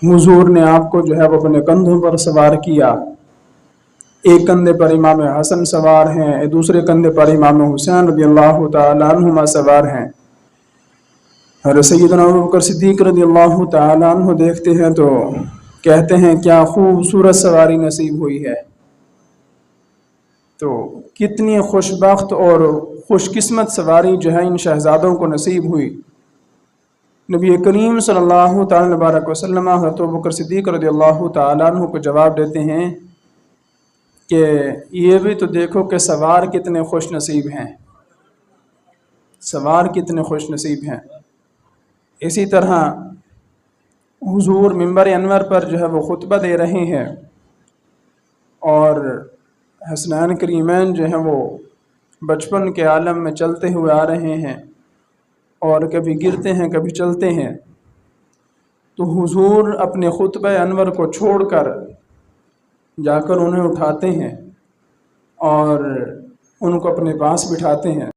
हुजूर ने आपको जो है वो अपने कंधों पर सवार किया। एक कंधे पर इमाम हसन सवार हैं, दूसरे कंधे पर इमाम हुसैन रज़ियल्लाहु ताला अन्हुमा सवार हैं। हज़रत सैयदना अबू बकर सिद्दीक़ रज़ियल्लाहु ताला अन्हु देखते हैं तो कहते हैं क्या खूबसूरत सवारी नसीब हुई है। तो कितनी खुशबख्त और खुशकिस्मत सवारी जो है इन शहजादों को नसीब हुई। नबी करीम सल्लल्लाहु ताला वसल्लम हज़रत अबू बकर सिद्दीक़ रज़ियल्लाहु ताला अन्हु को जवाब देते हैं कि ये भी तो देखो कि सवार कितने खुश नसीब हैं, सवार कितने खुश नसीब हैं। इसी तरह हुजूर मिंबर अनवर पर जो है वो खुतबा दे रहे हैं और हसनैन करीमैन जो हैं वो बचपन के आलम में चलते हुए आ रहे हैं और कभी गिरते हैं कभी चलते हैं। तो हुजूर अपने खुतबा अनवर को छोड़कर जाकर उन्हें उठाते हैं और उनको अपने पास बिठाते हैं।